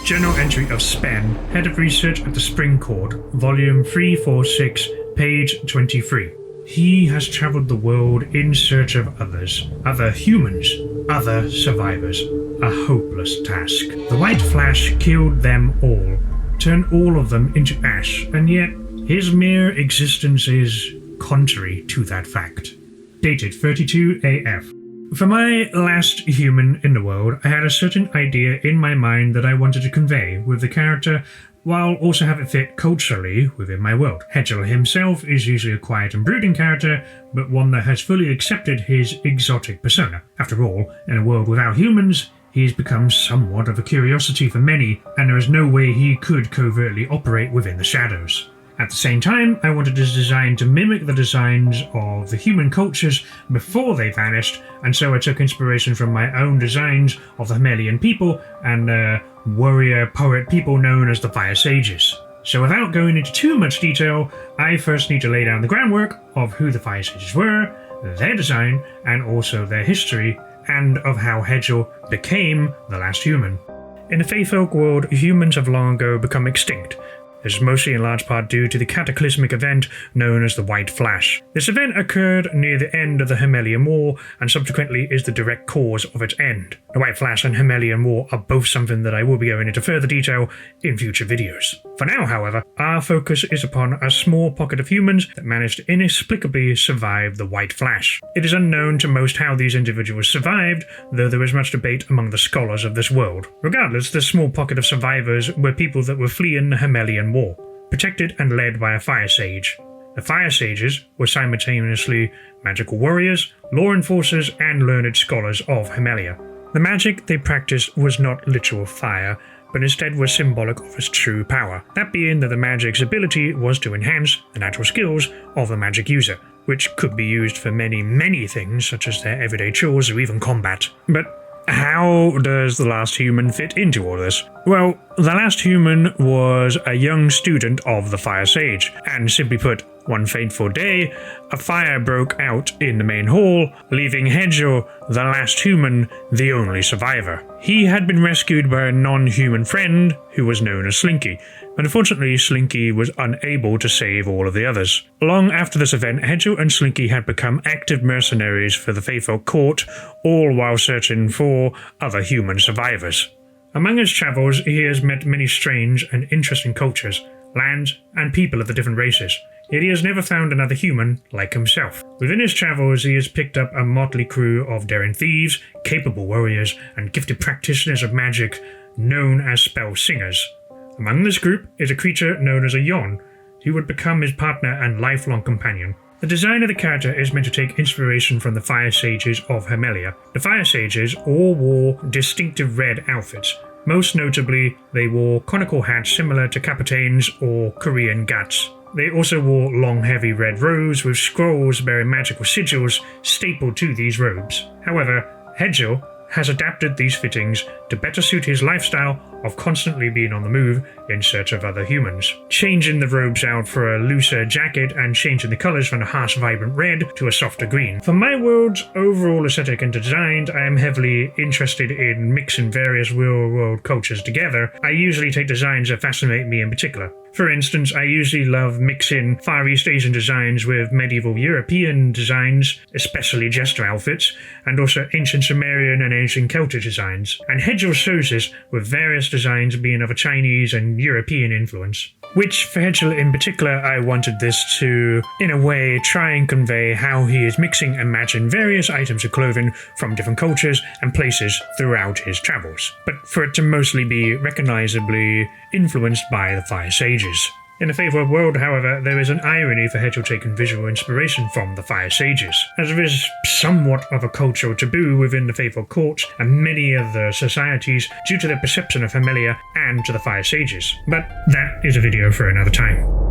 Journal entry of Spen, Head of Research at the Spring Court, Volume 346, page 23. He has travelled the world in search of others, other humans, other survivors. A hopeless task. The White Flash killed them all, turned all of them into ash, and yet his mere existence is contrary to that fact. Dated 32 AF. For my last human in the world, I had a certain idea in my mind that I wanted to convey with the character, while also have it fit culturally within my world. Hejel himself is usually a quiet and brooding character, but one that has fully accepted his exotic persona. After all, in a world without humans, he has become somewhat of a curiosity for many, and there is no way he could covertly operate within the shadows. At the same time, I wanted his design to mimic the designs of the human cultures before they vanished, and so I took inspiration from my own designs of the Hejelian people and the warrior poet people known as the Fire Sages. So without going into too much detail, I first need to lay down the groundwork of who the Fire Sages were, their design, and also their history, and of how Hejel became the last human. In the Faefolk world, humans have long ago become extinct. This is mostly in large part due to the cataclysmic event known as the White Flash. This event occurred near the end of the Hejelian War and subsequently is the direct cause of its end. The White Flash and Hejelian War are both something that I will be going into further detail in future videos. For now, however, our focus is upon a small pocket of humans that managed to inexplicably survive the White Flash. It is unknown to most how these individuals survived, though there is much debate among the scholars of this world. Regardless, this small pocket of survivors were people that were fleeing the Hejelian War, protected and led by a Fire Sage. The Fire Sages were simultaneously magical warriors, law enforcers, and learned scholars of Hemelia. The magic they practiced was not literal fire, but instead was symbolic of its true power, that being that the magic's ability was to enhance the natural skills of the magic user, which could be used for many things, such as their everyday chores or even combat. But how does the last human fit into all this? Well, the last human was a young student of the Fire Sage, and simply put, one fateful day, a fire broke out in the main hall, leaving Hejel, the last human, the only survivor. He had been rescued by a non-human friend who was known as Slinky, but unfortunately Slinky was unable to save all of the others. Long after this event, Hejel and Slinky had become active mercenaries for the Faefolk Court, all while searching for other human survivors. Among his travels, he has met many strange and interesting cultures, lands, and people of the different races. Yet he has never found another human like himself. Within his travels, he has picked up a motley crew of daring thieves, capable warriors, and gifted practitioners of magic known as spell singers. Among this group is a creature known as a Yon, who would become his partner and lifelong companion. The design of the character is meant to take inspiration from the Fire Sages of Hemelia. The Fire Sages all wore distinctive red outfits. Most notably, they wore conical hats similar to kapitanes or Korean gats. They also wore long heavy red robes with scrolls bearing magical sigils stapled to these robes. However, Hejel has adapted these fittings to better suit his lifestyle of constantly being on the move in search of other humans, changing the robes out for a looser jacket and changing the colours from a harsh vibrant red to a softer green. For my world's overall aesthetic and design, I am heavily interested in mixing various real-world cultures together. I usually take designs that fascinate me in particular. For instance, I usually love mixing Far East Asian designs with medieval European designs, especially jester outfits, and also ancient Sumerian and ancient Celtic designs. And Hejel shows this, with various designs being of a Chinese and European influence. Which, for Hejel in particular, I wanted this to, in a way, try and convey how he is mixing and matching various items of clothing from different cultures and places throughout his travels, but for it to mostly be recognizably influenced by the Fire Sages. In the Faefolk World, however, there is an irony for Hejel taking visual inspiration from the Fire Sages, as there is somewhat of a cultural taboo within the Faefolk Court and many other societies due to their perception of Hemelia and to the Fire Sages. But that is a video for another time.